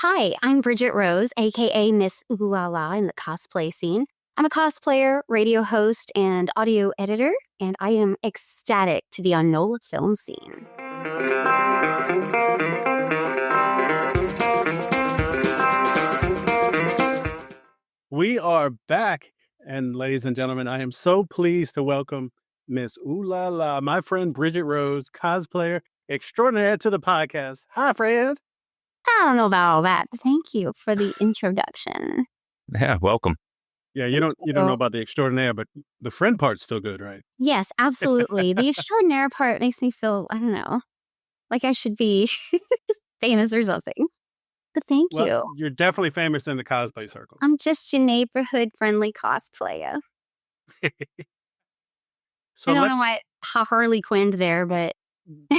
Hi, I'm Brigette Rose, aka Miss OoLaLa in the cosplay scene. I'm a cosplayer, radio host, and audio editor, and I am ecstatic to be on NOLA Film Scene. We are back, and ladies and gentlemen, I am so pleased to welcome Miss OoLaLa, my friend Brigette Rose, cosplayer extraordinaire to the podcast. Hi, friend. I don't know about all that, but thank you for the introduction. Yeah, welcome. Yeah, you don't know about the extraordinaire, but the friend part's still good, right? Yes, absolutely. The extraordinaire part makes me feel, I don't know, like I should be famous or something. But thank you. You're definitely famous in the cosplay circles. I'm just your neighborhood-friendly cosplayer. So I don't know how Harley Quinned there, but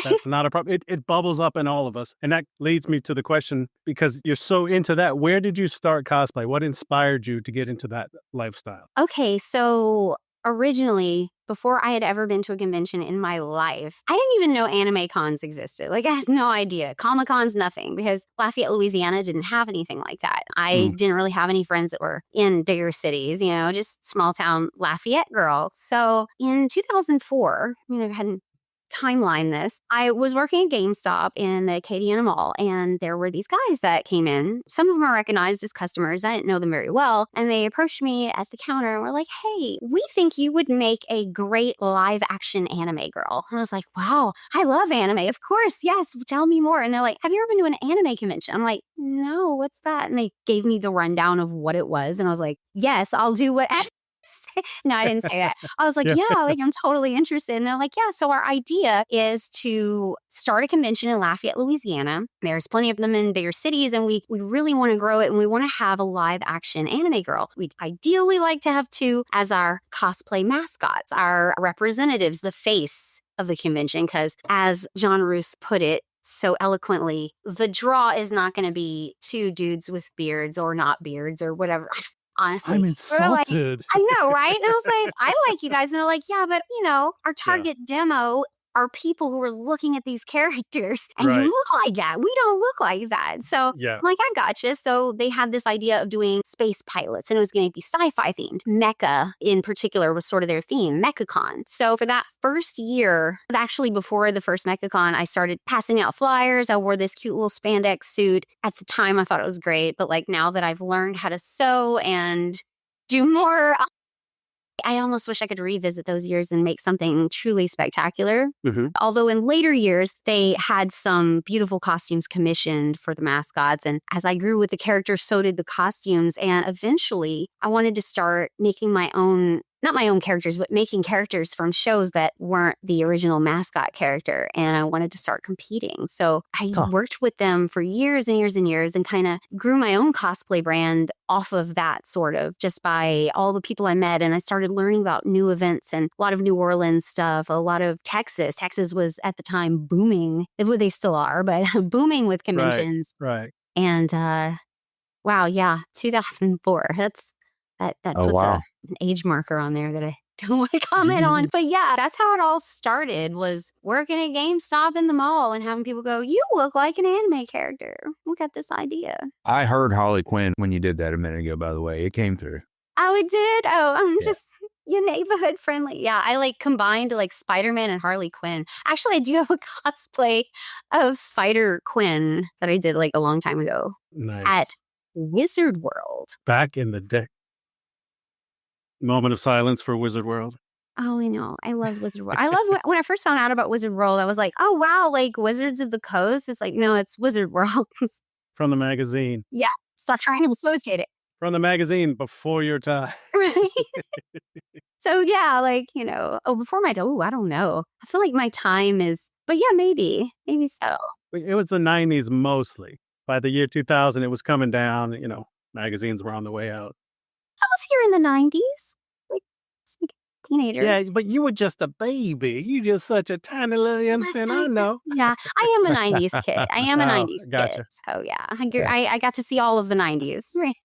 that's not a problem. It bubbles up in all of us. And that leads me to the question, because you're so into that, where did you start cosplay? What inspired you to get into that lifestyle? Okay, so originally, before I had ever been to a convention in my life, I didn't even know anime cons existed. Like, I had no idea. Comic Cons, nothing, because Lafayette, Louisiana didn't have anything like that. I didn't really have any friends that were in bigger cities, just small town Lafayette girl. So in 2004, I hadn't timeline this. I was working at GameStop in the Acadiana Mall, and there were these guys that came in. Some of them are recognized as customers. I didn't know them very well. And they approached me at the counter and were like, "Hey, we think you would make a great live action anime girl." And I was like, "Wow, I love anime. Of course. Yes. Tell me more." And they're like, "Have you ever been to an anime convention?" I'm like, "No, what's that?" And they gave me the rundown of what it was. And I was like, "Yes, I'll do what." No, I didn't say that. I was like, I'm totally interested. And they're like, yeah, so our idea is to start a convention in Lafayette, Louisiana. There's plenty of them in bigger cities, and we really want to grow it, and we want to have a live action anime girl. We'd ideally like to have two as our cosplay mascots, our representatives, the face of the convention, because as John Roos put it so eloquently, the draw is not going to be two dudes with beards or not beards or whatever. Honestly, I'm insulted. I know, right? And I was like, I like you guys. And they're like, yeah, but our target demo are people who are looking at these characters, and you look like that. We don't look like that. So I'm like, I gotcha. So they had this idea of doing space pilots, and it was going to be sci-fi themed. Mecha in particular was sort of their theme, MechaCon. So for that first year, actually before the first MechaCon, I started passing out flyers. I wore this cute little spandex suit. At the time, I thought it was great. But like now that I've learned how to sew and do more, I almost wish I could revisit those years and make something truly spectacular. Although in later years, they had some beautiful costumes commissioned for the mascots. And as I grew with the characters, so did the costumes. And eventually, I wanted to start making my own, not my own characters, but making characters from shows that weren't the original mascot character. And I wanted to start competing. So I worked with them for years and years and years, and kind of grew my own cosplay brand off of that, sort of just by all the people I met. And I started learning about new events and a lot of New Orleans stuff, a lot of Texas. Texas was at the time booming. They still are, but booming with conventions. Right. And wow, yeah, 2004. That puts an age marker on there that I don't want to comment on. But yeah, that's how it all started, was working at GameStop in the mall and having people go, "You look like an anime character. We got this idea." I heard Harley Quinn when you did that a minute ago, by the way. It came through. Oh, it did? Oh, I'm just your neighborhood friendly. Yeah, I combined Spider-Man and Harley Quinn. Actually, I do have a cosplay of Spider-Quinn that I did a long time ago. Nice. At Wizard World. Back in the day. Moment of silence for Wizard World. Oh, I know. I love Wizard World. I love when I first found out about Wizard World, I was like, oh, wow, Wizards of the Coast. It's no, it's Wizard World. From the magazine. Yeah. Stop trying to associate it. From the magazine before your time. Right. So, yeah, before my time, I don't know. I feel like my time is, but yeah, maybe so. It was the 90s mostly. By the year 2000, it was coming down. Magazines were on the way out. I was here in the 90s, teenager. Yeah, but you were just a baby. You just such a tiny little infant. I know. Yeah, I am a 90s kid. I am a 90s gotcha. kid. So yeah, I got to see all of the 90s. Right.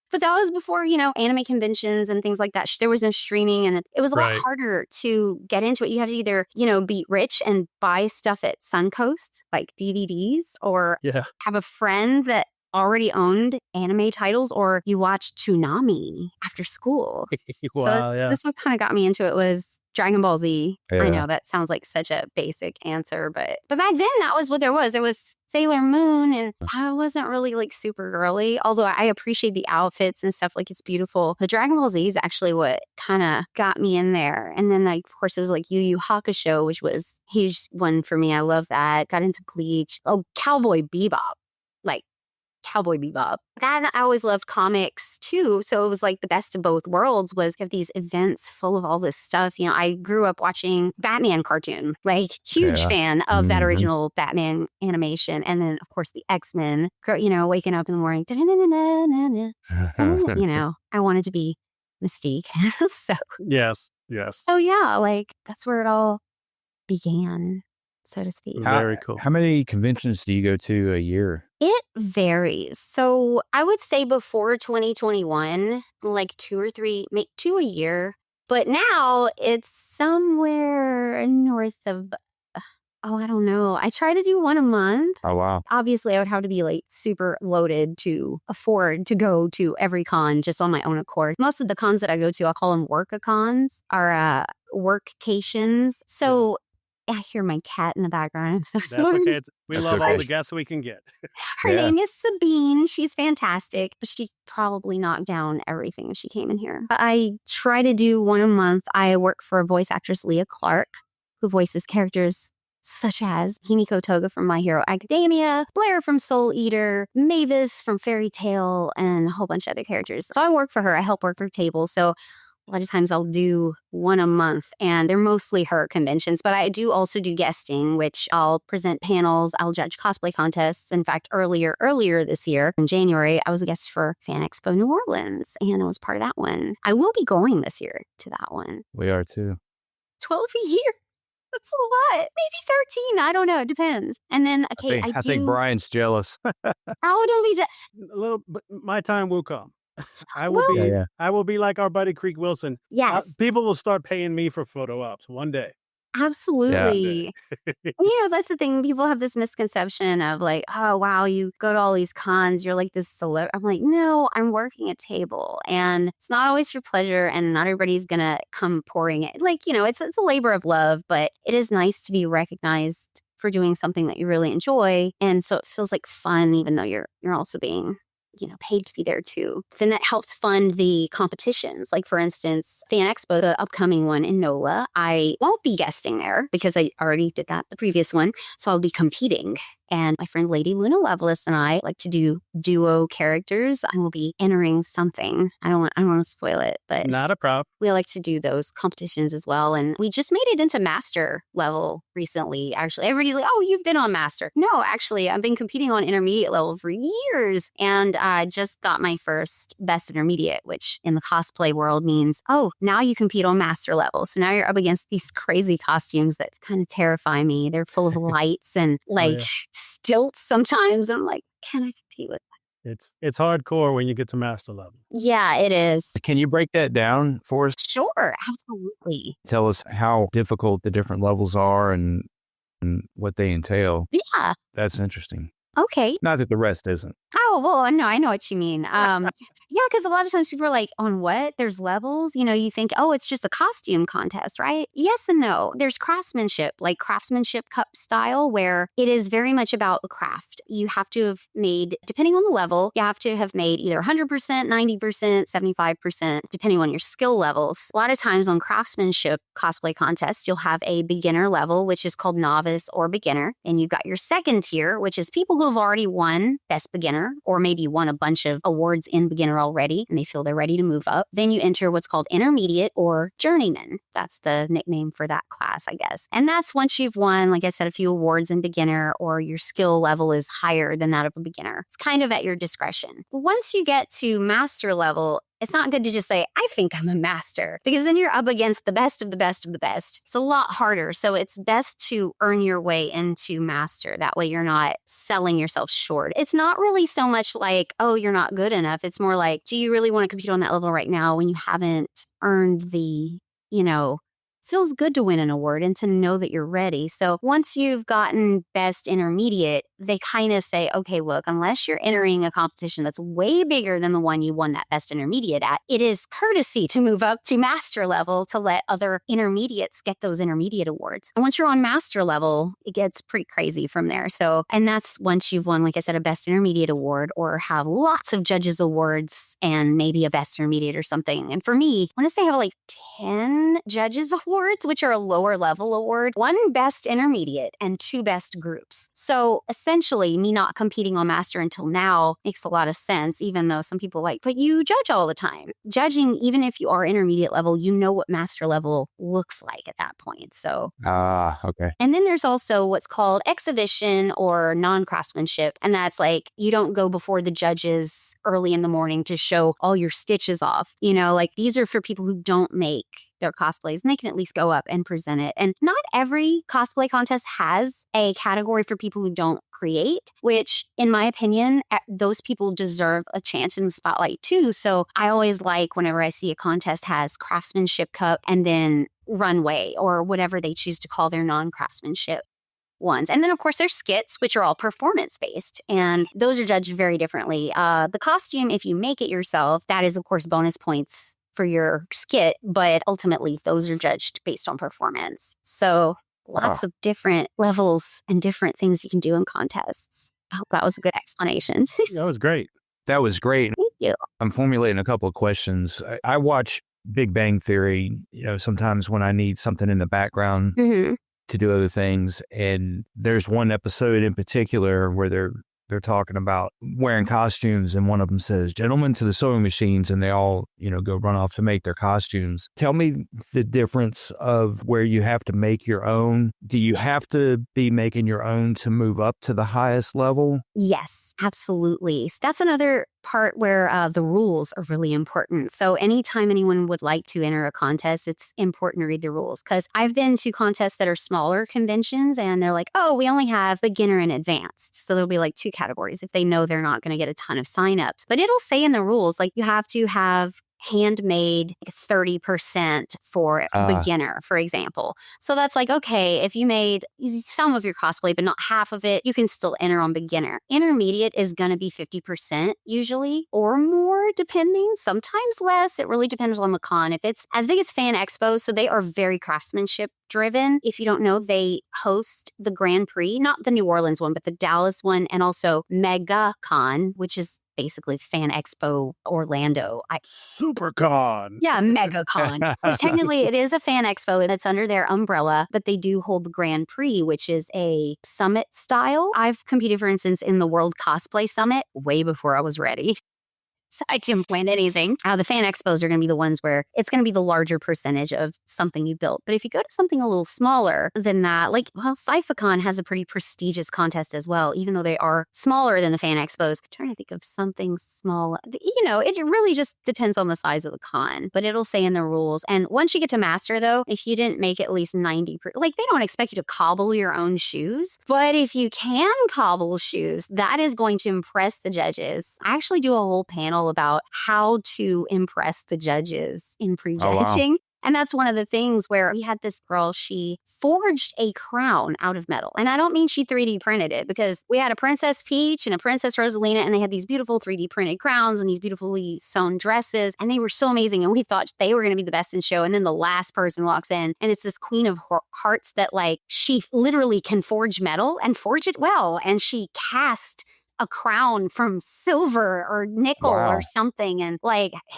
But that was before, anime conventions and things like that. There was no streaming, and it was a lot harder to get into it. You had to either, be rich and buy stuff at Suncoast, like DVDs, or have a friend that already owned anime titles or you watched Toonami after school. Wow, yeah. This what kind of got me into it was Dragon Ball Z. Yeah. I know that sounds like such a basic answer, but back then that was what there was. There was Sailor Moon, and I wasn't really like super girly, although I appreciate the outfits and stuff. Like, it's beautiful. The Dragon Ball Z is actually what kind of got me in there. And then, like, of course, it was like Yu Yu Hakusho, which was a huge one for me. I love that. Got into Bleach. Oh, Cowboy Bebop. Like, Cowboy Bebop. That, I always loved comics too. So it was like the best of both worlds was you have these events full of all this stuff. You know, I grew up watching Batman cartoon, like huge fan of that original Batman animation. And then of course the X-Men, you know, waking up in the morning, you know, I wanted to be Mystique. So Yes. so yeah, like that's where it all began, so to speak. Very cool. How many conventions do you go to a year? It varies. So I would say before 2021, like 2 or 3, make 2 a year. But now it's somewhere north of, I don't know. I try to do one a month. Oh, wow. Obviously, I would have to be like super loaded to afford to go to every con just on my own accord. Most of the cons that I go to, I call them work-a-cons, are workcations. So I hear my cat in the background. I'm so sorry. That's okay. We love all the guests we can get. Her name is Sabine. She's fantastic, but she probably knocked down everything if she came in here. I try to do one a month. I work for voice actress Leah Clark, who voices characters such as Himiko Toga from My Hero Academia, Blair from Soul Eater, Mavis from Fairy Tail, and a whole bunch of other characters. So I work for her. I help work her table. So a lot of times I'll do one a month, and they're mostly her conventions, but I do also do guesting, which I'll present panels, I'll judge cosplay contests. In fact, earlier this year in January, I was a guest for Fan Expo New Orleans, and I was part of that one. I will be going this year to that one. We are too. 12 a year. That's a lot. Maybe 13. I don't know. It depends. And then, okay, I think Brian's jealous. Oh, don't be A little, but my time will come. I will be like our buddy Creek Wilson. Yes. People will start paying me for photo ops one day. Absolutely. You know, that's the thing. People have this misconception of like, oh, wow, you go to all these cons, you're like this celeb. I'm like, no, I'm working a table, and it's not always for pleasure, and not everybody's going to come pouring it. Like, you know, it's a labor of love, but it is nice to be recognized for doing something that you really enjoy. And so it feels like fun, even though you're also being, you know, paid to be there too. Then that helps fund the competitions. Like, for instance, Fan Expo, the upcoming one in NOLA, I won't be guesting there because I already did that the previous one. So I'll be competing. And my friend Lady Luna Lovelace and I like to do duo characters. I will be entering something. I don't want to spoil it, but not a problem. We like to do those competitions as well. And we just made it into master level recently. Actually, everybody's like, oh, you've been on master. No, actually, I've been competing on intermediate level for years. And I just got my first best intermediate, which in the cosplay world means, oh, now you compete on master level. So now you're up against these crazy costumes that kind of terrify me. They're full of lights and like stilts sometimes. And I'm like, can I compete with that? It's hardcore when you get to master level. Yeah, it is. Can you break that down for us? Sure, absolutely. Tell us how difficult the different levels are and what they entail. Yeah. That's interesting. Okay. Not that the rest isn't. Oh, well, no, I know what you mean. Yeah, because a lot of times people are like, on what? There's levels? You know, you think, oh, it's just a costume contest, right? Yes and no. There's craftsmanship, like craftsmanship cup style, where it is very much about the craft. You have to have made, depending on the level, you have to have made either 100%, 90%, 75%, depending on your skill levels. A lot of times on craftsmanship cosplay contests, you'll have a beginner level, which is called novice or beginner. And you've got your second tier, which is people who have already won best beginner, or maybe won a bunch of awards in beginner already, and they feel they're ready to move up. Then you enter what's called intermediate or journeyman. That's the nickname for that class, I guess. And that's once you've won, like I said, a few awards in beginner, or your skill level is higher than that of a beginner. It's kind of at your discretion. Once you get to master level, it's not good to just say, I think I'm a master, because then you're up against the best of the best of the best. It's a lot harder. So it's best to earn your way into master. That way you're not selling yourself short. It's not really so much like, oh, you're not good enough. It's more like, do you really want to compete on that level right now when you haven't earned the, you know, feels good to win an award and to know that you're ready. So once you've gotten best intermediate, they kind of say, okay, look, unless you're entering a competition that's way bigger than the one you won that best intermediate at, it is courtesy to move up to master level to let other intermediates get those intermediate awards. And once you're on master level, it gets pretty crazy from there. So, and that's once you've won, like I said, a best intermediate award or have lots of judges awards and maybe a best intermediate or something. And for me, I want to say I have like 10 judges awards, which are a lower level award, 1 best intermediate and 2 best groups. So essentially me not competing on master until now makes a lot of sense, even though some people like, but you judge all the time. Judging, even if you are intermediate level, you know what master level looks like at that point. So, okay. And then there's also what's called exhibition or non-craftsmanship. And that's like, you don't go before the judges early in the morning to show all your stitches off. You know, like these are for people who don't make their cosplays and they can at least go up and present it. And not every cosplay contest has a category for people who don't create, which in my opinion, those people deserve a chance in the spotlight too. So I always like whenever I see a contest has craftsmanship cup and then runway or whatever they choose to call their non-craftsmanship ones. And then, of course, there's skits, which are all performance-based, and those are judged very differently. The costume, if you make it yourself, that is, of course, bonus points for your skit, but ultimately, those are judged based on performance. So lots of different levels and different things you can do in contests. I hope that was a good explanation. That was great. That was great. Thank you. I'm formulating a couple of questions. I watch Big Bang Theory, sometimes when I need something in the background to do other things. And there's one episode in particular where they're talking about wearing costumes, and one of them says, "Gentlemen to the sewing machines," and they all, go run off to make their costumes. Tell me the difference of where you have to make your own. Do you have to be making your own to move up to the highest level? Yes, absolutely. So that's another part where the rules are really important. So anytime anyone would like to enter a contest, it's important to read the rules, because I've been to contests that are smaller conventions and they're like, oh, we only have beginner and advanced. So there'll be like 2 categories if they know they're not going to get a ton of signups. But it'll say in the rules, like you have to have handmade 30% for beginner, for example. So that's like, okay, if you made some of your cosplay, but not half of it, you can still enter on beginner. Intermediate is going to be 50% usually, or more depending, sometimes less. It really depends on the con. If it's as big as Fan Expo, so they are very craftsmanship driven. If you don't know, they host the Grand Prix, not the New Orleans one, but the Dallas one, and also Mega Con, which is basically Fan Expo Orlando. SuperCon. Yeah, MegaCon. But technically, it is a Fan Expo that's under their umbrella, but they do hold the Grand Prix, which is a summit style. I've competed, for instance, in the World Cosplay Summit way before I was ready. So I didn't win anything. The fan expos are going to be the ones where it's going to be the larger percentage of something you built. But if you go to something a little smaller than that, SciFicon has a pretty prestigious contest as well, even though they are smaller than the fan expos. I'm trying to think of something small. It really just depends on the size of the con, but it'll say in the rules. And once you get to master, though, if you didn't make at least 90%, they don't expect you to cobble your own shoes. But if you can cobble shoes, that is going to impress the judges. I actually do a whole panel about how to impress the judges in prejudging. Oh, wow. And that's one of the things where we had this girl, she forged a crown out of metal. And I don't mean she 3D printed it, because we had a Princess Peach and a Princess Rosalina, and they had these beautiful 3D printed crowns and these beautifully sewn dresses. And they were so amazing. And we thought they were going to be the best in show. And then the last person walks in, and it's this Queen of Hearts that she literally can forge metal and forge it well. And she cast a crown from silver or nickel or something, and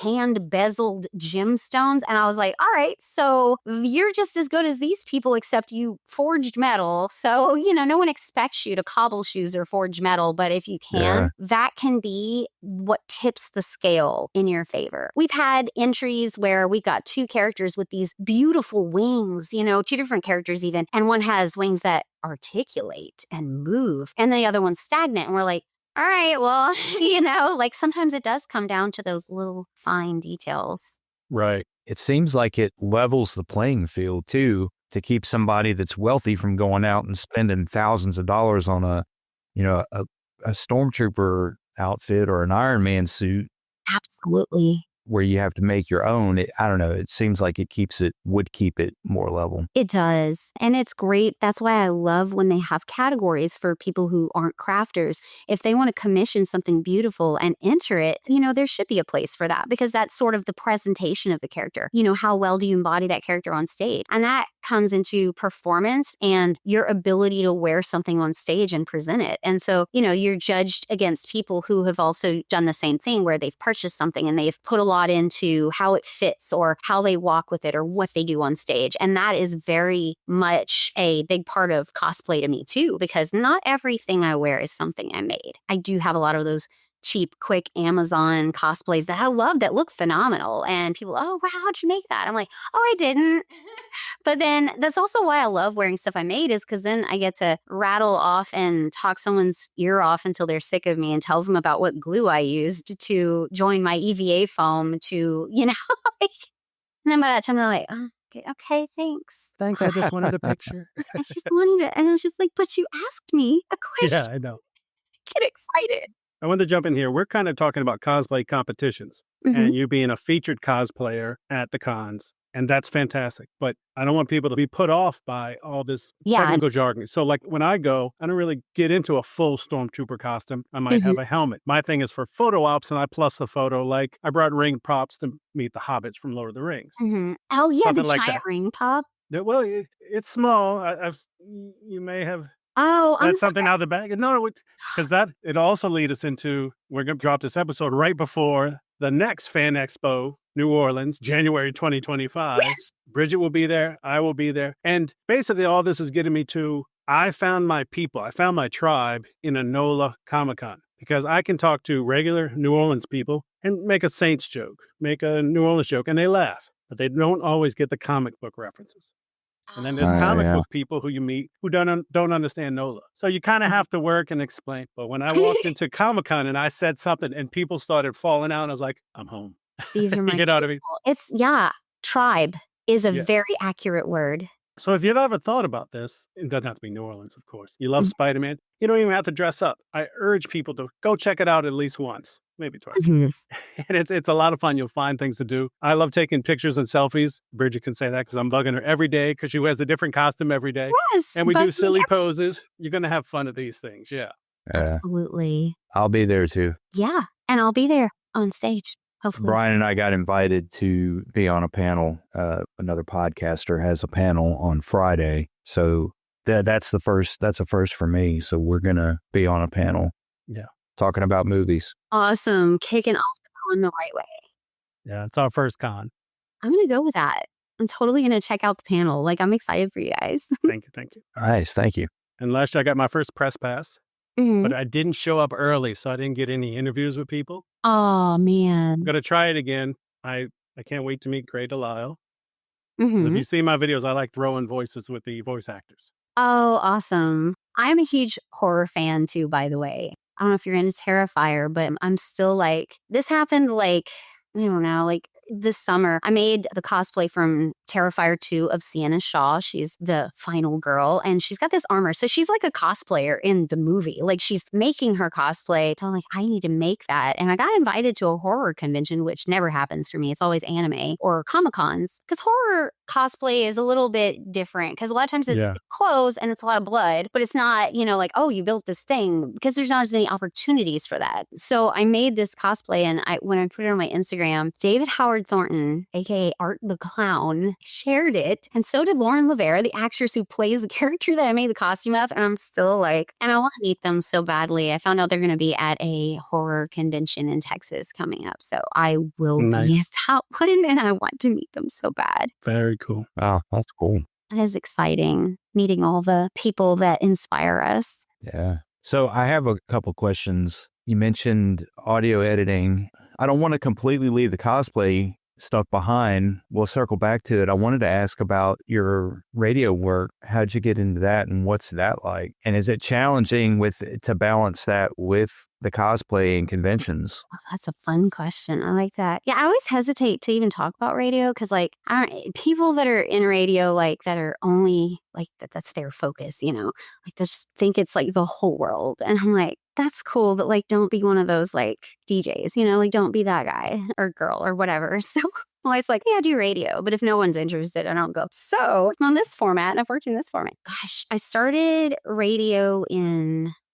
hand bezeled gemstones. And I was like, all right, so you're just as good as these people, except you forged metal. So, no one expects you to cobble shoes or forge metal, but if you can, that can be what tips the scale in your favor. We've had entries where we got 2 characters with these beautiful wings, 2 different characters even, and one has wings that articulate and move, and the other one's stagnant. And we're like, all right, well, sometimes it does come down to those little fine details. Right. It seems like it levels the playing field too, to keep somebody that's wealthy from going out and spending thousands of dollars on a stormtrooper outfit or an Iron Man suit. Absolutely. where you have to make your own, I don't know, it seems like would keep it more level. It does. And it's great. That's why I love when they have categories for people who aren't crafters. If they want to commission something beautiful and enter it, there should be a place for that, because that's sort of the presentation of the character. How well do you embody that character on stage? And that comes into performance and your ability to wear something on stage and present it. And so, you're judged against people who have also done the same thing, where they've purchased something and they've put a lot into how it fits or how they walk with it or what they do on stage. And that is very much a big part of cosplay to me too, because not everything I wear is something I made. I do have a lot of those cheap, quick Amazon cosplays that I love that look phenomenal. And people, oh, wow, how'd you make that? I'm like, oh, I didn't. But then that's also why I love wearing stuff I made, is because then I get to rattle off and talk someone's ear off until they're sick of me and tell them about what glue I used to join my EVA foam to, like, and then by that time they're like, oh, okay, thanks. Thanks. I just wanted a picture. I just wanted it. And I was just like, but you asked me a question. Yeah, I know. Get excited. I wanted to jump in here. We're kind of talking about cosplay competitions and you being a featured cosplayer at the cons. And that's fantastic. But I don't want people to be put off by all this technical jargon. So like when I go, I don't really get into a full stormtrooper costume. I might have a helmet. My thing is for photo ops, and I plus the photo. Like I brought ring props to meet the hobbits from Lord of the Rings. Oh, yeah, Something the like giant that. ring pop. Well, it's small. You may have... Oh, that's something out of the bag. No, because it also lead us into, we're going to drop this episode right before the next Fan Expo, New Orleans, January 2025. Yes. Bridget will be there. I will be there. And basically all this is getting me to, I found my people. I found my tribe in a NOLA Comic-Con, because I can talk to regular New Orleans people and make a Saints joke, make a New Orleans joke, and they laugh, but they don't always get the comic book references. And then there's comic book people who you meet who don't understand NOLA. So you kind of have to work and explain. But when I walked into Comic-Con and I said something and people started falling out, and I was like, I'm home. These are my you get out of me. It's, tribe is a very accurate word. So if you've ever thought about this, it doesn't have to be New Orleans, of course. You love Spider-Man. You don't even have to dress up. I urge people to go check it out at least once, maybe twice. And it's a lot of fun. You'll find things to do. I love taking pictures and selfies. Bridget can say that because I'm bugging her every day because she wears a different costume every day. Yes. And we do silly poses. You're going to have fun at these things. Yeah. Absolutely. I'll be there too. Yeah. And I'll be there on stage. Hopefully. Brian and I got invited to be on a panel. Another podcaster has a panel on Friday. So that's a first for me. So we're going to be on a panel. Yeah. Talking about movies. Awesome. Kicking off the con the right way. Yeah. It's our first con. I'm going to go with that. I'm totally going to check out the panel. Like, I'm excited for you guys. Thank you. Nice. Thank you. And last year I got my first press pass, but I didn't show up early. So I didn't get any interviews with people. Oh, man. I'm going to try it again. I can't wait to meet Gray Delisle. If you see my videos, I like throwing voices with the voice actors. Oh, awesome. I'm a huge horror fan too, by the way. I don't know if you're into Terrifier, but I'm still like, this happened like, I don't know, like this summer. I made the cosplay from Terrifier 2 of Sienna Shaw. She's the final girl and she's got this armor. So she's like a cosplayer in the movie. Like she's making her cosplay. So I'm like, I need to make that. And I got invited to a horror convention, which never happens for me. It's always anime or Comic-Cons, because horror cosplay is a little bit different, because a lot of times it's clothes and it's a lot of blood, but it's not, like, oh, you built this thing, because there's not as many opportunities for that. So I made this cosplay, and when I put it on my Instagram, David Howard Thornton, aka Art the Clown, shared it, and so did Lauren Lavera, the actress who plays the character that I made the costume of. And I'm still like, and I want to meet them so badly. I found out they're going to be at a horror convention in Texas coming up, so I will be at that one, and I want to meet them so bad. Very cool. Wow, that's cool. That is exciting, meeting all the people that inspire us. Yeah. So I have a couple questions. You mentioned audio editing. I don't want to completely leave the cosplay stuff behind. We'll circle back to it. I wanted to ask about your radio work. How'd you get into that, and what's that like? And is it challenging to balance that with the cosplay and conventions? Oh, that's a fun question. I like that. Yeah, I always hesitate to even talk about radio because, like, people that are in radio, like, that are only like that's their focus, like they just think it's like the whole world. And I'm like, that's cool, but like, don't be one of those like DJs, like, don't be that guy or girl or whatever. So I was like, yeah, I do radio, but if no one's interested, I don't go. So on this format, and I've worked in this format. Gosh, I started radio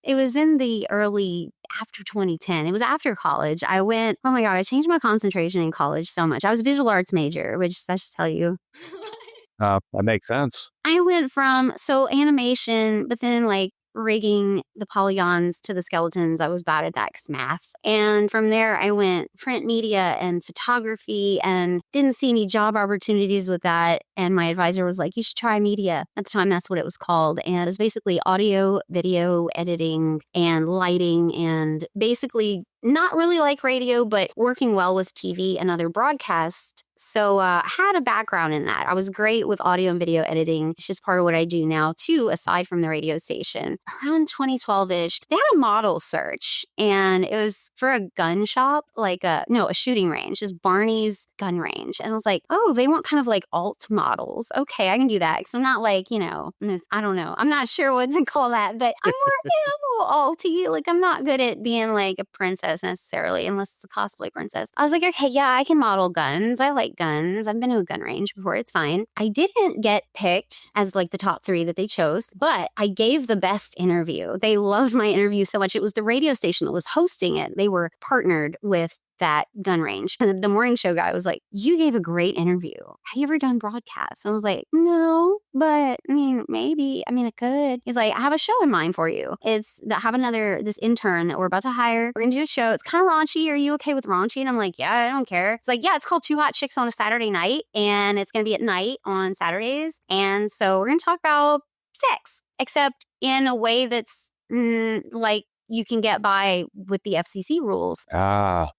it was in the early after 2010. It was after college. I went, oh my God, I changed my concentration in college so much. I was a visual arts major, which I should tell you. That makes sense. I went from animation, but then like rigging the polygons to the skeletons. I was bad at that because math. And from there, I went print media and photography and didn't see any job opportunities with that. And my advisor was like, you should try media. At the time, that's what it was called. And it was basically audio, video editing, and lighting, and basically not really like radio, but working well with TV and other broadcasts. So I had a background in that. I was great with audio and video editing. It's just part of what I do now, too, aside from the radio station. Around 2012-ish, they had a model search, and it was for a gun shop, a shooting range, just Barney's gun range. And I was like, oh, they want kind of like alt models. Okay, I can do that. Because I'm not like, I don't know. I'm not sure what to call that, but I'm more, I'm a little alty. Like, I'm not good at being like a princess necessarily, unless it's a cosplay princess. I was like, okay, yeah, I can model guns. I like guns. I've been to a gun range before. It's fine. I didn't get picked as like the top 3 that they chose, but I gave the best interview. They loved my interview so much. It was the radio station that was hosting it. They were partnered with that gun range. And the morning show guy was like, you gave a great interview. Have you ever done broadcasts? I was like, no, but maybe. I could. He's like, I have a show in mind for you. It's that have this intern that we're about to hire. We're going to do a show. It's kind of raunchy. Are you okay with raunchy? And I'm like, yeah, I don't care. It's like, yeah, it's called Two Hot Chicks on a Saturday Night. And it's going to be at night on Saturdays. And so we're going to talk about sex, except in a way that's like you can get by with the FCC rules.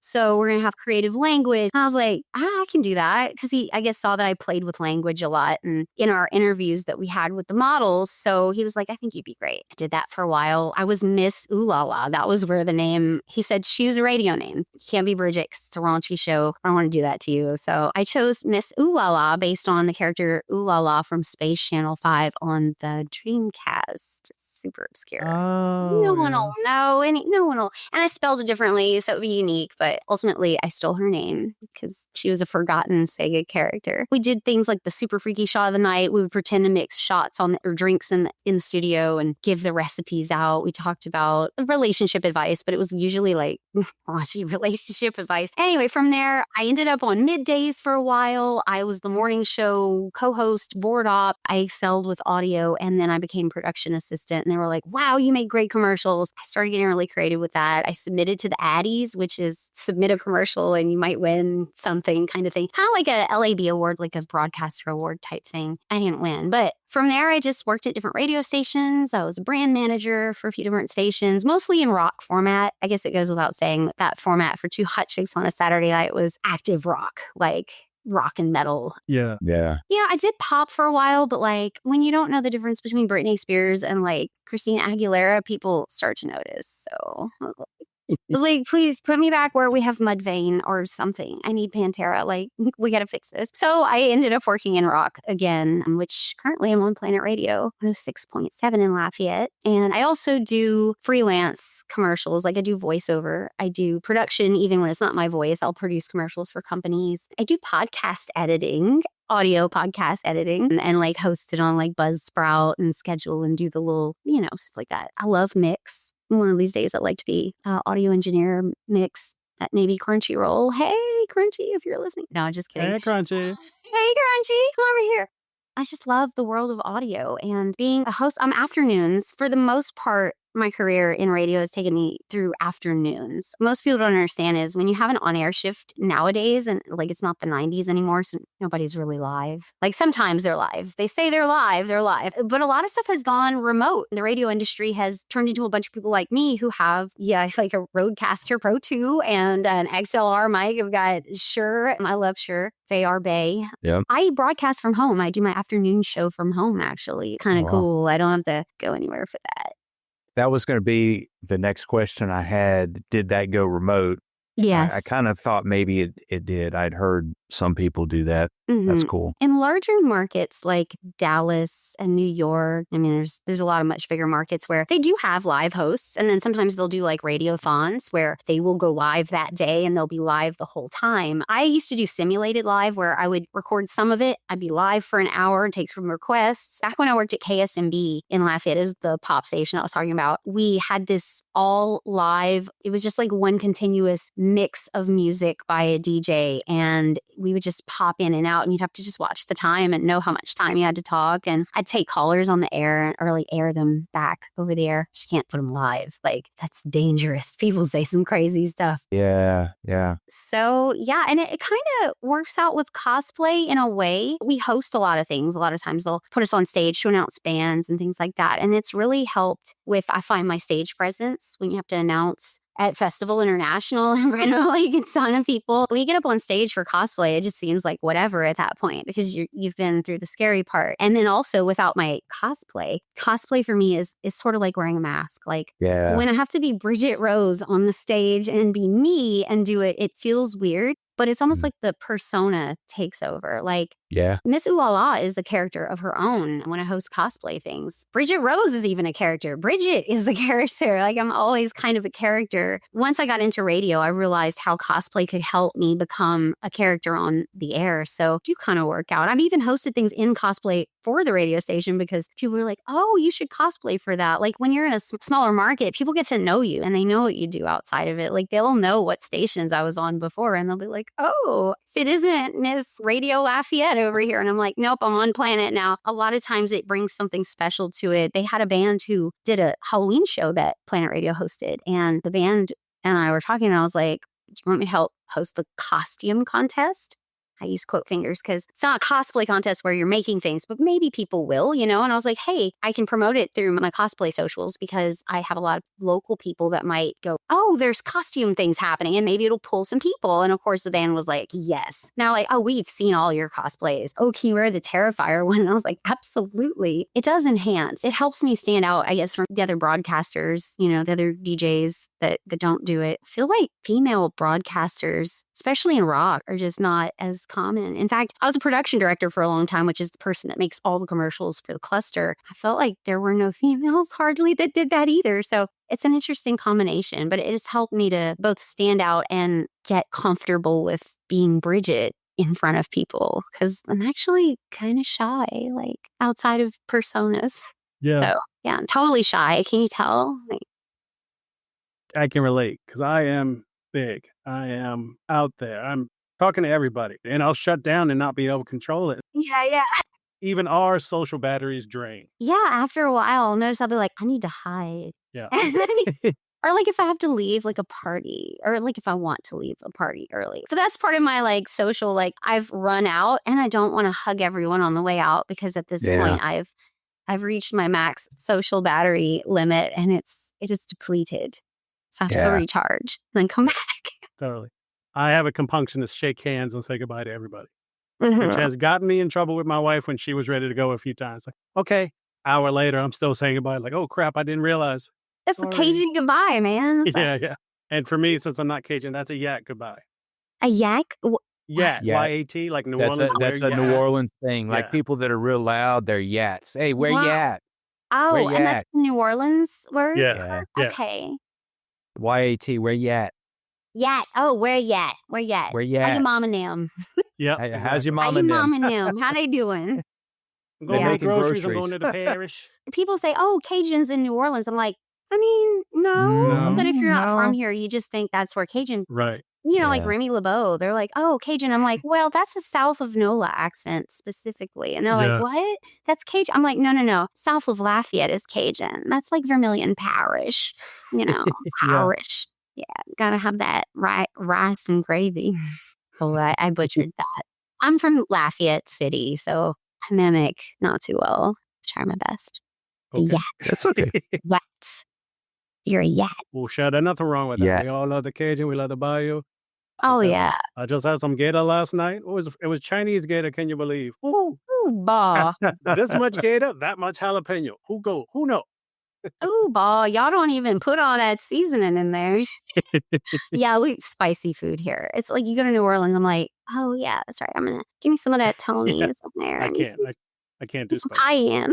So we're going to have creative language. And I was like, I can do that. Because he, I guess, saw that I played with language a lot and in our interviews that we had with the models. So he was like, I think you'd be great. I did that for a while. I was Miss OoLaLa. That was where the name, he said, choose a radio name. You can't be Brigette 'cause it's a raunchy show. I don't want to do that to you. So I chose Miss OoLaLa based on the character OoLaLa from Space Channel 5 on the Dreamcast. Super obscure. No one will know. No one will. And I spelled it differently, so it would be unique. But ultimately, I stole her name because she was a forgotten Sega character. We did things like the super freaky shot of the night. We would pretend to mix shots or drinks in the studio and give the recipes out. We talked about relationship advice, but it was usually like raunchy relationship advice. Anyway, from there, I ended up on middays for a while. I was the morning show co-host, board op. I excelled with audio, and then I became production assistant. And they were like, wow, you make great commercials. I started getting really creative with that. I submitted to the Addies, which is submit a commercial and you might win something kind of thing. Kind of like a LAB award, like a broadcaster award type thing. I didn't win. But from there, I just worked at different radio stations. I was a brand manager for a few different stations, mostly in rock format. I guess it goes without saying that format for Two Hot Chicks on a Saturday Night was active rock, like rock and metal. Yeah. Yeah, I did pop for a while, but like when you don't know the difference between Britney Spears and like Christina Aguilera, people start to notice. So I was like, please put me back where we have Mudvayne or something. I need Pantera. Like, we got to fix this. So I ended up working in rock again, which currently I'm on Planet Radio 106.7 in Lafayette. And I also do freelance commercials. Like I do voiceover. I do production, even when it's not my voice. I'll produce commercials for companies. I do podcast editing. Audio podcast editing and like host it on like Buzzsprout and schedule and do the little, stuff like that. I love mix. One of these days I'd like to be audio engineer, mix at maybe Crunchyroll. Hey, Crunchy, if you're listening. No, just kidding. Hey, Crunchy. Hey, Crunchy, come over here. I just love the world of audio and being a host. I'm afternoons. For the most part, my career in radio has taken me through afternoons. Most people don't understand is when you have an on-air shift nowadays, and like it's not the 90s anymore, so nobody's really live. Like sometimes they're live. They say they're live. But a lot of stuff has gone remote. The radio industry has turned into a bunch of people like me who have, like a Rodecaster Pro 2 and an XLR mic. I've got Shure. I love Shure. They are Bay. Yeah. I broadcast from home. I do my afternoon show from home, actually. Kind of cool. I don't have to go anywhere for that. That was going to be the next question I had. Did that go remote? Yes. I kind of thought maybe it did. I'd heard some people do that. That's cool. In larger markets like Dallas and New York, I mean, there's a lot of much bigger markets where they do have live hosts. And then sometimes they'll do like radiothons where they will go live that day and they'll be live the whole time. I used to do simulated live where I would record some of it. I'd be live for an hour and take some requests. Back when I worked at KSMB in Lafayette, is the pop station I was talking about, we had this all live. It was just like one continuous mix of music by a DJ. And we would just pop in and out and you'd have to just watch the time and know how much time you had to talk. And I'd take callers on the air and early air them back over the air. You can't put them live. Like, that's dangerous. People say some crazy stuff. Yeah. So, yeah. And it kind of works out with cosplay in a way. We host a lot of things. A lot of times they'll put us on stage to announce bands and things like that. And it's really helped with, I find, my stage presence when you have to announce at Festival International and randomly you get a ton of people. When you get up on stage for cosplay, it just seems like whatever at that point because you've been through the scary part. And then also without my cosplay for me is sort of like wearing a mask. Like when I have to be Brigette Rose on the stage and be me and do it, it feels weird. But it's almost like the persona takes over. Like Miss OoLaLa is a character of her own when I host cosplay things. Brigette Rose is even a character. Bridget is the character. Like, I'm always kind of a character. Once I got into radio, I realized how cosplay could help me become a character on the air. So do kind of work out. I've even hosted things in cosplay for the radio station because people were like, oh, you should cosplay for that. Like, when you're in a smaller market, people get to know you and they know what you do outside of it. Like, they'll know what stations I was on before and they'll be like, oh, if it isn't Miss Radio Lafayette over here. And I'm like, nope, I'm on planet now. A lot of times it brings something special to it. They had a band who did a Halloween show that Planet Radio hosted. And the band and I were talking and I was like, do you want me to help host the costume contest? I use quote fingers because it's not a cosplay contest where you're making things, but maybe people will, you know? And I was like, hey, I can promote it through my cosplay socials because I have a lot of local people that might go, oh, there's costume things happening and maybe it'll pull some people. And of course the band was like, yes. Now like, oh, we've seen all your cosplays. Oh, can you wear the Terrifier one? And I was like, absolutely. It does enhance. It helps me stand out, I guess, from the other broadcasters, you know, the other DJs that don't do it. I feel like female broadcasters, especially in rock, are just not as common. In fact, I was a production director for a long time, which is the person that makes all the commercials for the cluster. I felt like there were no females hardly that did that either. So it's an interesting combination, but it has helped me to both stand out and get comfortable with being Bridget in front of people because I'm actually kind of shy, like outside of personas. Yeah. So yeah, I'm totally shy. Can you tell? Like, I can relate because I am big. I am out there. I'm talking to everybody and I'll shut down and not be able to control it. yeah. Even our social batteries drain. Yeah, after a while, I'll notice I'll be like, I need to hide. Yeah. Or like if I have to leave like a party or like if I want to leave a party early. So that's part of my like social, like I've run out and I don't want to hug everyone on the way out because at this point I've reached my max social battery limit and it is depleted. So I have to go recharge and then come back. Totally. I have a compunction to shake hands and say goodbye to everybody, which has gotten me in trouble with my wife when she was ready to go a few times. Like, okay, hour later, I'm still saying goodbye. Like, oh crap, I didn't realize. It's a Cajun goodbye, man. Yeah. And for me, since I'm not Cajun, that's a yak goodbye. A yak? Yak, Y-A-T, like New Orleans. That's a New Orleans thing. Like people that are real loud, they're yats. Hey, where you at? Oh, where you and at? that's the New Orleans word? Yeah. Okay. Y-A-T, where you at? Yat. Oh, where yat? Where yat? Where you How at? your mom and them? Yeah. Hey, how's your How mom your and mom them? and them? How they doing? I'm going to making groceries. I'm groceries. going to the parish. People say, oh, Cajuns in New Orleans. I'm like, I mean, no. But if you're not from here, you just think that's where Cajun, Right. you know, like Remy LeBeau, they're like, oh, Cajun. I'm like, well, that's a south of NOLA accent specifically. And they're like, what? That's Cajun. I'm like, no. South of Lafayette is Cajun. That's like Vermilion Parish, you know, parish. Yeah, gotta have that rice and gravy. Oh, I butchered that. I'm from Lafayette City, so I mimic not too well. Try my best. The Okay. yat. That's okay. Yats. You're a yat. Well, sure, there's nothing wrong with that. Yeah. We all love the Cajun. We love the bayou. Oh, yeah. I just had some gator last night. It was Chinese gator, can you believe? Ooh, bah. This much gator, that much jalapeno. Who know? Oh, ball, y'all don't even put all that seasoning in there. Yeah, we spicy food here. It's like you go to New Orleans, I'm like, oh yeah, that's right. I'm gonna give me some of that Tony's in there. I need can't. some, I can't do some spicy. cayenne.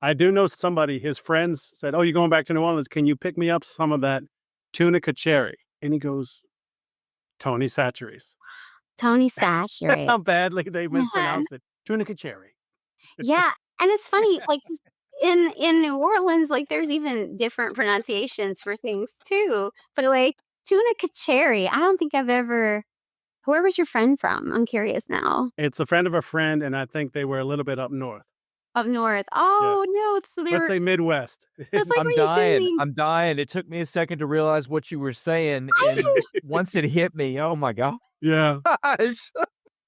I do know somebody, his friends said, "Oh, you're going back to New Orleans. Can you pick me up some of that tuna cherry?" And he goes, Tony Satcheries. Tony That's Satchery. how badly they Yeah. mispronounced it. Tuna cherry. Yeah, and it's funny, like in New Orleans, like there's even different pronunciations for things too. But like tuna cacheri, I don't think I've ever. Where was your friend from? I'm curious now. It's a friend of a friend, and I think they were a little bit up north. Up north. Oh no, so they Let's were. say Midwest. That's like I'm were you dying. sending? I'm dying. It took me a second to realize what you were saying. And once it hit me, oh my gosh.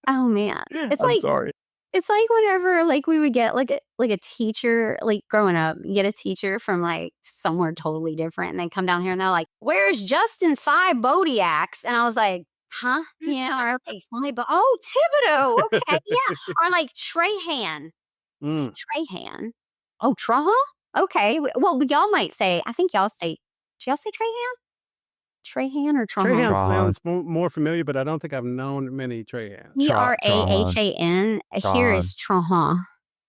Oh man, it's I'm like sorry. it's like whenever like we would get like a teacher like growing up, you get a teacher from like somewhere totally different, and they come down here and they're like, "Where's Justin Phi Bodiacs?" And I was like, "Huh?" You know, or like oh Thibodeau, okay, yeah, or like Trahan, Trahan, oh Trahan, okay. Well, y'all might say, I think y'all say, do y'all say Trahan? Trahan or Trahan? Trahan Trahan. sounds more familiar, but I don't think I've known many Trahans. Trahan. Here is Trahan.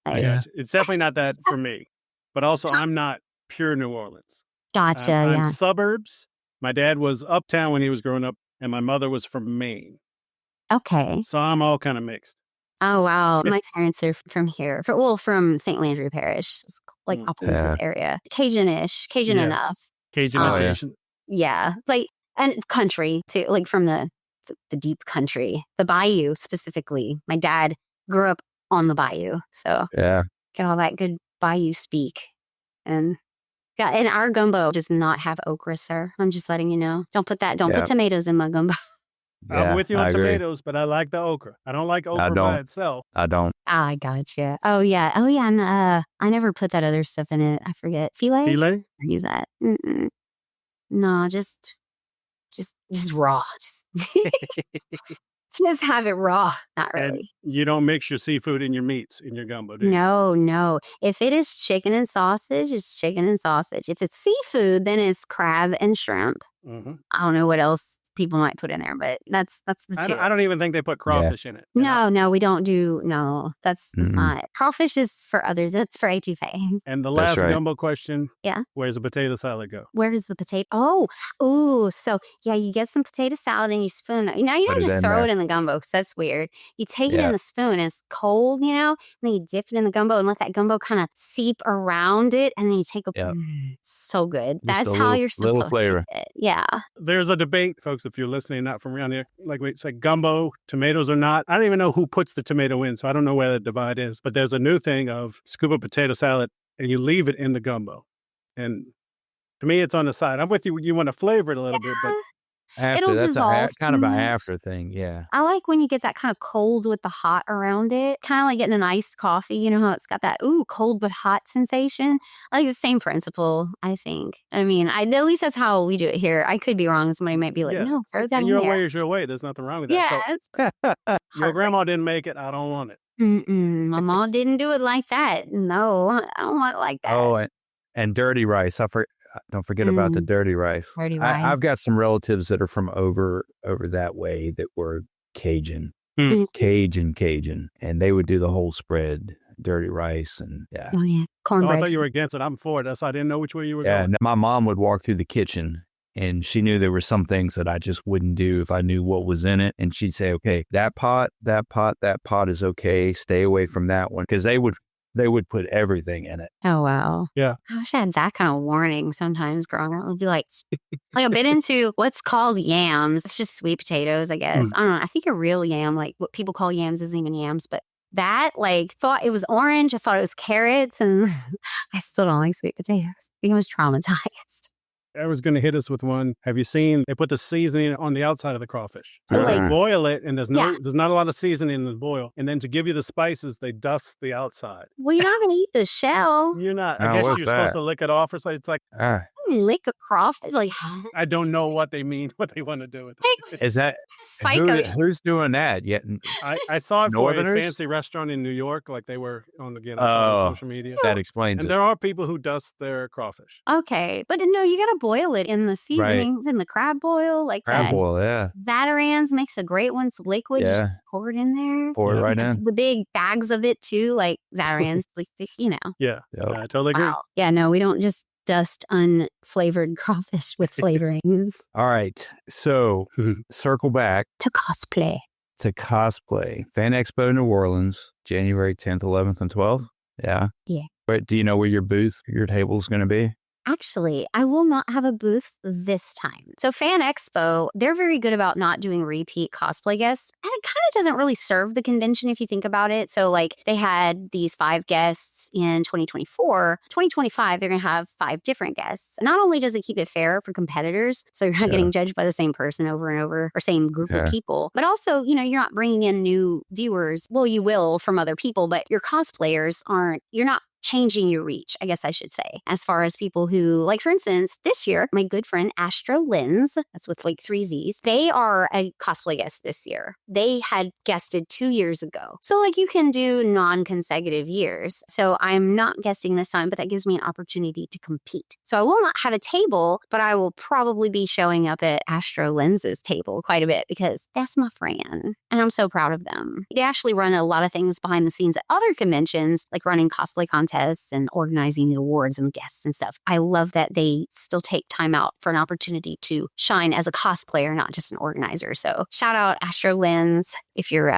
I got you. It's definitely not that for me. But also, I'm not pure New Orleans. Gotcha. I'm Yeah. suburbs. My dad was uptown when he was growing up, and my mother was from Maine. Okay. So I'm all kind of mixed. Oh wow, my parents are from here. From St. Landry Parish, it's like Opelousas area, Cajun-ish, Cajun enough. Cajun adjacent. Yeah, like and country too, like from the deep country, the bayou specifically. My dad grew up on the bayou, so Yeah. get all that good bayou speak. And our gumbo does not have okra, sir. I'm just letting you know. Don't put tomatoes in my gumbo. I'm with you on tomatoes, but I like the okra. I don't like okra by itself. I don't. I gotcha. Oh yeah, and I never put that other stuff in it. I forget. Filet? Filet? Use that. Mm-mm. No, just raw. Just have it raw. Not really. And you don't mix your seafood in your meats in your gumbo, do you? No. If it is chicken and sausage, it's chicken and sausage. If it's seafood, then it's crab and shrimp. Mm-hmm. I don't know what else people might put in there, but that's the two. I don't even think they put crawfish in it. No, we don't do. No, that's not. Crawfish is for others. That's for etouffee. And the last gumbo question. Yeah. Where's the potato salad go? Where does the potato? So yeah, you get some potato salad and you spoon it. Now you don't just throw it in the gumbo because that's weird. You take it in the spoon and it's cold, and then you dip it in the gumbo and let that gumbo kind of seep around it, and then you take a. So good. Just that's how you're supposed to get it. Yeah. There's a debate, folks, if you're listening, not from around here. Like we say, gumbo, tomatoes or not. I don't even know who puts the tomato in, so I don't know where the divide is. But there's a new thing of scoop of potato salad and you leave it in the gumbo. And to me, it's on the side. I'm with you. You want to flavor it a little bit, but After, that's kind of an after thing, yeah. I like when you get that kind of cold with the hot around it, kind of like getting an iced coffee. You know how it's got that cold but hot sensation. I like the same principle. I think. I mean, at least that's how we do it here. I could be wrong. Somebody might be like, "No, throw that in there." Your way is your way. There's nothing wrong with that. Yeah, your grandma didn't make it. I don't want it. My mom didn't do it like that. No, I don't want it like that. Oh, and dirty rice. Don't forget about the dirty rice. Dirty rice. I've got some relatives that are from over that way that were Cajun, Cajun, and they would do the whole spread, dirty rice and Oh yeah, cornbread. I thought you were against it. I'm for it. That's why I didn't know which way you were going. Yeah, my mom would walk through the kitchen. And she knew there were some things that I just wouldn't do if I knew what was in it. And she'd say, okay, that pot is okay. Stay away from that one. Because they would put everything in it. Oh, wow. Yeah. I wish I had that kind of warning sometimes growing up. I'd be like a bit into what's called yams. It's just sweet potatoes, I guess. I don't know. I think a real yam, like what people call yams isn't even yams. But that, thought it was orange. I thought it was carrots. And I still don't like sweet potatoes. I think I was traumatized. I was going to hit us with one. Have you seen they put the seasoning on the outside of the crawfish? So they boil it, and there's not a lot of seasoning in the boil. And then to give you the spices, they dust the outside. Well, you're not going to eat the shell. You're not. I guess you're supposed to lick it off or something. It's like, lick a crawfish? Like, I don't know what they mean, what they want to do with it. Is that psycho. who's doing that? Yet I saw it for a Northerners? fancy restaurant in New York. Like they were on I saw it on social media. That explains And it. there are people who dust their crawfish. Okay, but no, you gotta boil it in the seasonings in the crab boil, like Crab boil, yeah. Zatarain's makes a great one. It's liquid. Yeah. You just pour it in there. Pour it right in. The big bags of it too, like Zatarain's, like you know. Yeah, Yep. I totally agree. Wow. Yeah, no, we don't just dust unflavored crawfish with flavorings. All right. So circle back To cosplay. to Cosplay. Fan Expo New Orleans, January 10th, 11th, and 12th. Yeah. Yeah. But do you know where your table is going to be? Actually, I will not have a booth this time. So Fan Expo, they're very good about not doing repeat cosplay guests. And it kind of doesn't really serve the convention if you think about it. So like they had these 5 guests in 2024. 2025, they're going to have 5 different guests. Not only does it keep it fair for competitors, so you're not getting judged by the same person over and over or same group of people, but also, you know, you're not bringing in new viewers. Well, you will from other people, but your cosplayers you're not changing your reach, I guess I should say, as far as people who, like, for instance, this year, my good friend Astro Lens, that's with like 3 Z's, they are a cosplay guest this year. They had guested 2 years ago. So, like, you can do non-consecutive years. So I'm not guesting this time, but that gives me an opportunity to compete. So I will not have a table, but I will probably be showing up at Astro Lens's table quite a bit because that's my friend. And I'm so proud of them. They actually run a lot of things behind the scenes at other conventions, like running cosplay contests and organizing the awards and guests and stuff. I love that they still take time out for an opportunity to shine as a cosplayer, not just an organizer. So shout out Astro Lens. If you're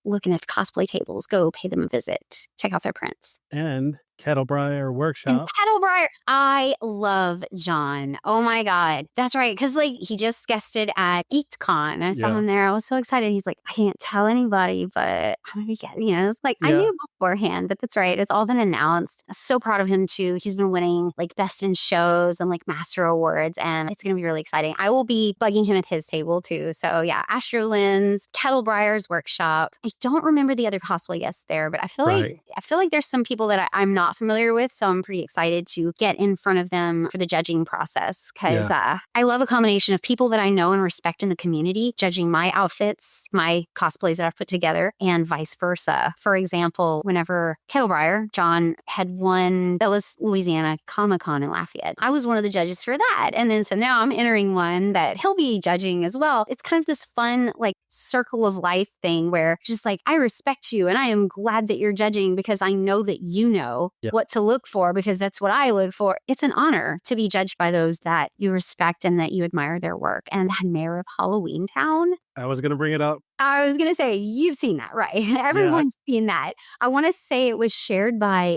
looking at cosplay tables, go pay them a visit. Check out their prints. And Kettlebriar Workshop. And Kettlebriar. I love John. Oh my God. That's right. Because like he just guested at GeekCon. I saw him there. I was so excited. He's like, I can't tell anybody, but I'm going to be getting, you know, it's like I knew beforehand, but that's right. It's all been announced. I'm so proud of him too. He's been winning like best in shows and like master awards, and it's going to be really exciting. I will be bugging him at his table too. So yeah, Astro Lens, Kettlebriar's Workshop. I don't remember the other cosplay guests there, but I feel like there's some people that I'm not familiar with, so I'm pretty excited to get in front of them for the judging process because I love a combination of people that I know and respect in the community judging my outfits, my cosplays that I've put together, and vice versa. For example, whenever Kettlebriar, John had won, that was Louisiana Comic-Con in Lafayette. I was one of the judges for that. And then so now I'm entering one that he'll be judging as well. It's kind of this fun like circle of life thing where just like, I respect you and I am glad that you're judging because I know that you know what to look for because that's what I look for. It's an honor to be judged by those that you respect and that you admire their work. And the mayor of Halloween Town. I was going to bring it up. I was going to say, you've seen that, right? Everyone's seen that. I want to say it was shared by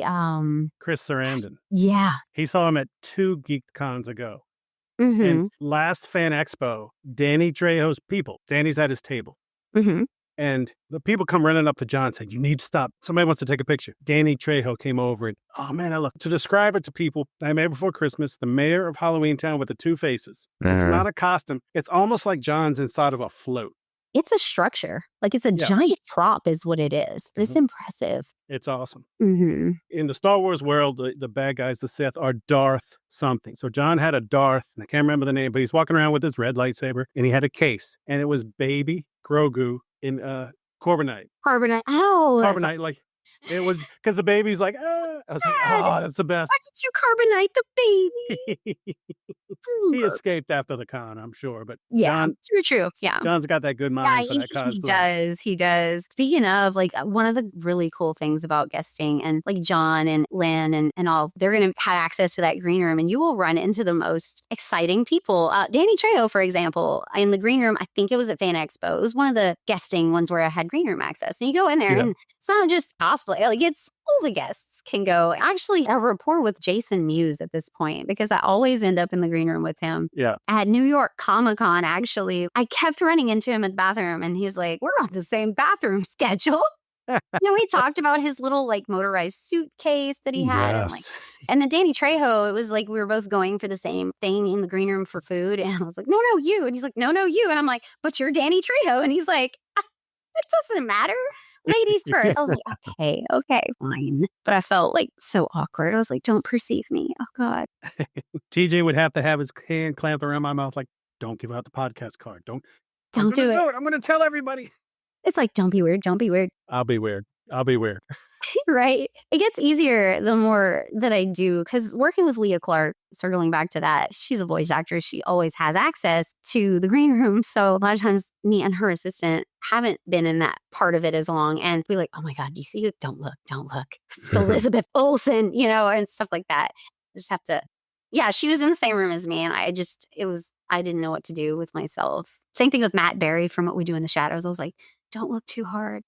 Chris Sarandon. Yeah. He saw him at 2 GeekCons ago. Mm-hmm. And last Fan Expo, Danny Trejo's people. Danny's at his table. Mm-hmm. And the people come running up to John and say, you need to stop. Somebody wants to take a picture. Danny Trejo came over and, oh man, I love to describe it to people. I made before Christmas, the mayor of Halloween Town with the 2 faces. It's not a costume. It's almost like John's inside of a float. It's a structure. Like it's a giant prop is what it is. But it's impressive. It's awesome. Mm-hmm. In the Star Wars world, the bad guys, the Sith, are Darth something. So John had a Darth, and I can't remember the name, but he's walking around with his red lightsaber, and he had a case. And it was baby Grogu in Carbonite. Carbonite. Oh. Carbonite, like, it was, because the baby's like, I was like, oh, that's the best. Why did you carbonite the baby? He escaped after the con, I'm sure. But yeah, true. Yeah. John's got that good mind for that cosplay. He does. Speaking of, like, one of the really cool things about guesting and like John and Lynn and all, they're going to have access to that green room and you will run into the most exciting people. Danny Trejo, for example, in the green room, I think it was at Fan Expo. It was one of the guesting ones where I had green room access. And you go in there and it's not just cosplay. Like it's all the guests can go. Actually, a rapport with Jason Mewes at this point because I always end up in the green room with him. Yeah. At New York Comic-Con, actually, I kept running into him in the bathroom and he was like, we're on the same bathroom schedule. We talked about his little like motorized suitcase that he had. And then Danny Trejo, it was like we were both going for the same thing in the green room for food. And I was like, no, you. And he's like, no, you. And I'm like, but you're Danny Trejo. And he's like, it doesn't matter. ladies first. I was like, okay, fine. But I felt like so awkward. I was like, don't perceive me. Oh God. TJ would have to have his hand clamped around my mouth like, don't give out the podcast card. I'm Don't do gonna it. do it. I'm going to tell everybody. It's like, don't be weird. Don't be weird. I'll be weird. Right. It gets easier the more that I do, because working with Leah Clark, circling back to that, she's a voice actress. She always has access to the green room. So a lot of times me and her assistant haven't been in that part of it as long. And we're like, oh my God, do you see it? Don't look. It's Elizabeth Olsen, and stuff like that. I just have to. Yeah, she was in the same room as me. And I didn't know what to do with myself. Same thing with Matt Berry from What We Do in the Shadows. I was like, don't look too hard.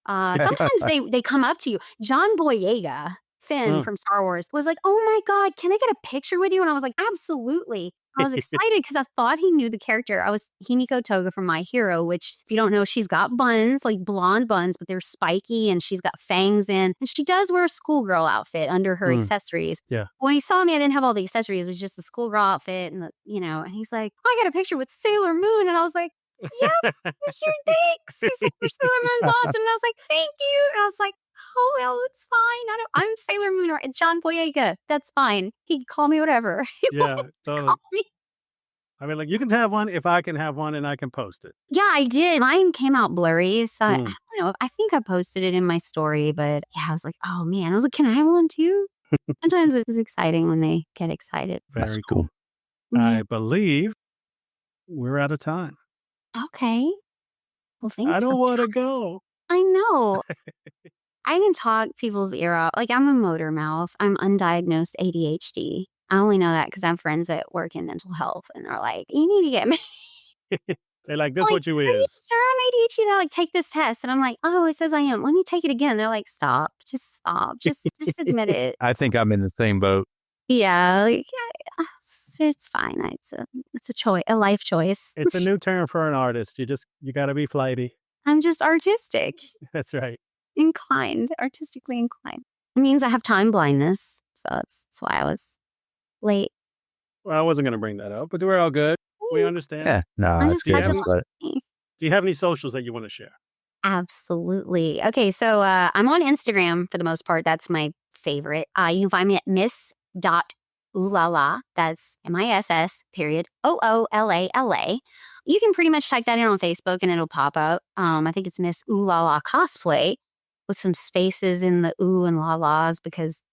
Sometimes they come up to you. John Boyega, Finn from Star Wars, was like, oh my God, can I get a picture with you? And I was like, absolutely. I was excited because I thought he knew the character. I was Himiko Toga from My Hero, which, if you don't know, she's got buns, like blonde buns, but they're spiky, and she's got fangs in. And she does wear a schoolgirl outfit under her accessories. Yeah. When he saw me, I didn't have all the accessories. It was just the schoolgirl outfit. And, and he's like, oh, I got a picture with Sailor Moon. And I was like, yep, sure, thanks. He's like, your Sailor Moon's awesome. And I was like, thank you. And I was like, oh, well, it's fine. I'm Sailor Moon, or it's John Boyega. That's fine. He can call me whatever. Yeah, totally. Call me. I mean, like, you can have one if I can have one and I can post it. Yeah, I did. Mine came out blurry. So I don't know. I think I posted it in my story, but yeah, I was like, oh man. I was like, can I have one too? Sometimes it's exciting when they get excited. Very cool. I believe we're out of time. Okay. Well, thanks. I don't want to go. I know. I can talk people's ear out. Like, I'm a motor mouth. I'm undiagnosed ADHD. I only know that because I have friends that work in mental health, and they're like, you need to get me. They're like, this what you Are you is. sure I'm ADHD? They're like, take this test. And I'm like, oh, it says I am. Let me take it again. They're like, stop. Just stop. Just admit it. I think I'm in the same boat. Yeah. Like, it's fine. It's a choice, a life choice. It's a new term for an artist. You got to be flighty. I'm just artistic. That's right. Artistically inclined. It means I have time blindness. So that's why I was late. Well, I wasn't going to bring that up, but we're all good. We understand. Yeah, no, I'm that's just good. catching up. Do you have any socials that you want to share? Absolutely. Okay, so I'm on Instagram for the most part. That's my favorite. You can find me at miss.oolala. That's MISS period OOLALA. You can pretty much type that in on Facebook and it'll pop up. I think it's Miss OoLaLa Cosplay with some spaces in the ooh and la la's because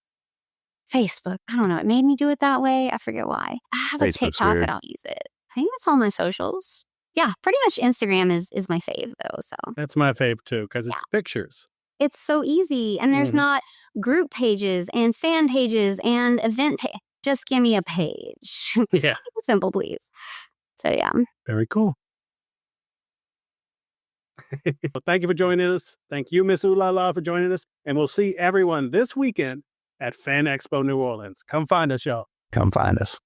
Facebook, I don't know, it made me do it that way. I forget why. I have a Facebook's TikTok weird. and I'll use it. I think that's all my socials. Yeah, pretty much Instagram is my fave though. So That's my fave too, because it's pictures. it's so easy. And there's not group pages and fan pages and event page. Just give me a page. Yeah. Simple, please. So yeah. Very cool. Well, thank you for joining us. Thank you, Miss OoLaLa, for joining us. And we'll see everyone this weekend at Fan Expo New Orleans. Come find us, y'all. Come find us.